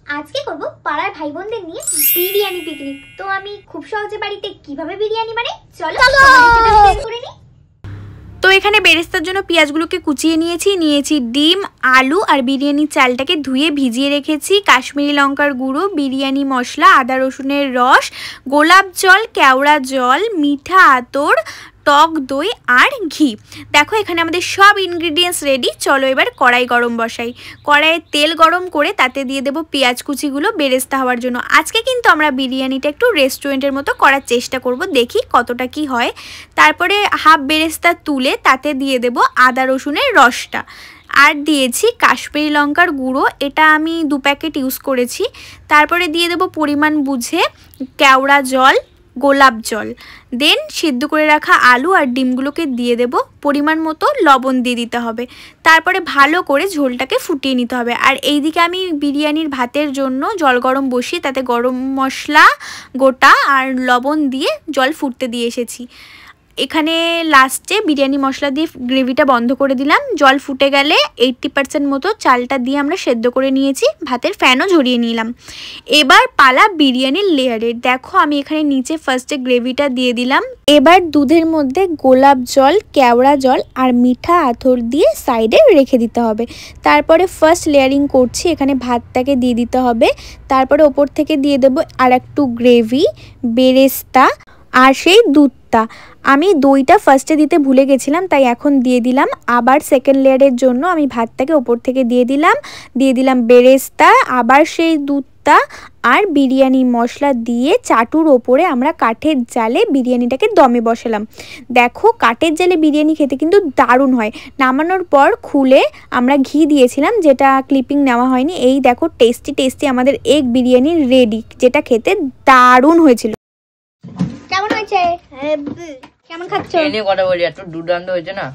আজকে করব পাড়ার ভাই বোনদের নিয়ে বিরিয়ানি পিকনিক। তো আমি খুব সহজে বাড়িতে কিভাবে বিরিয়ানি বানাই চলো শেয়ার করে নিই। তো এখানে বেরেস্তার জন্য পেঁয়াজগুলোকে কুচিয়ে নিয়েছি ডিম, আলু আর বিরিয়ানি চালটাকে ধুয়ে ভিজিয়ে রেখেছি, কাশ্মীরি লঙ্কার গুঁড়ো, বিরিয়ানি মশলা, আদা রসুনের রস, গোলাপ জল, কেওড়া জল, মিঠা আতর, টক দই আর ঘি। দেখো এখানে আমাদের সব ইনগ্রিডিয়েন্টস রেডি। চলো এবার কড়াই গরম বসাই। কড়াইয়ে তেল গরম করে তাতে দিয়ে দেবো পেঁয়াজ কুচিগুলো বেরেস্তা হওয়ার জন্য। আজকে কিন্তু আমরা বিরিয়ানিটা একটু রেস্টুরেন্টের মতো করার চেষ্টা করব, দেখি কতটা কি হয়। তারপরে হাফ বেরেস্তা তুলে তাতে দিয়ে দেবো আদা রসুনের রসটা, আর দিয়েছি কাশ্মীরি লঙ্কার গুঁড়ো, এটা আমি 2 প্যাকেট ইউজ করেছি। তারপরে দিয়ে দেবো পরিমাণ বুঝে কেওড়া জল, গোলাপ জল, দেন সিদ্ধ করে রাখা আলু আর ডিমগুলোকে দিয়ে দেব, পরিমাণ মতো লবণ দিয়ে দিতে হবে। তারপরে ভালো করে ঝোলটাকে ফুটিয়ে নিতে হবে। আর এইদিকে আমি বিরিয়ানির ভাতের জন্য জল গরম বসিয়ে তাতে গরম মশলা গোটা আর লবণ দিয়ে জল ফুটতে দিয়ে এসেছি। এখানে লাস্টে বিরিয়ানি মশলা দিয়ে গ্রেভিটা বন্ধ করে দিলাম। জল ফুটে গেলে 80% মতো চালটা দিয়ে আমরা সেদ্ধ করে নিয়েছি, ভাতের ফ্যানও ঝরিয়ে নিলাম। এবার পালা বিরিয়ানির লেয়ারের। দেখো আমি এখানে নিচে ফার্স্টে গ্রেভিটা দিয়ে দিলাম। এবার দুধের মধ্যে গোলাপ জল, কেওড়া জল আর মিঠা আতর দিয়ে সাইডে রেখে দিতে হবে। তারপরে ফার্স্ট লেয়ারিং করছি, এখানে ভাতটাকে দিয়ে দিতে হবে। তারপরে ওপর থেকে দিয়ে দেবো আর একটু গ্রেভি, বেরেস্তা আর সেই দুধটা। আমি দইটা ফার্স্টে দিতে ভুলে গেছিলাম, তাই এখন দিয়ে দিলাম। আবার সেকেন্ড লেয়ারের জন্য আমি ভাতটাকে ওপর থেকে দিয়ে দিলাম বেরেস্তা, আবার সেই দুধটা আর বিরিয়ানি মশলা দিয়ে চাটুর ওপরে আমরা কাঠের জালে বিরিয়ানিটাকে দমে বসালাম। দেখো কাঠের জালে বিরিয়ানি খেতে কিন্তু দারুণ হয়। নামানোর পর খুলে আমরা ঘি দিয়েছিলাম, যেটা ক্লিপিং নেওয়া হয়নি। এই দেখো টেস্টি আমাদের এগ বিরিয়ানি রেডি, যেটা খেতে দারুণ হয়েছিল। কেমন হয়েছে? কেমন খাচ্ছো? এই নিয়ে কথা বলি, এত দুর্দান্ত হয়েছে না।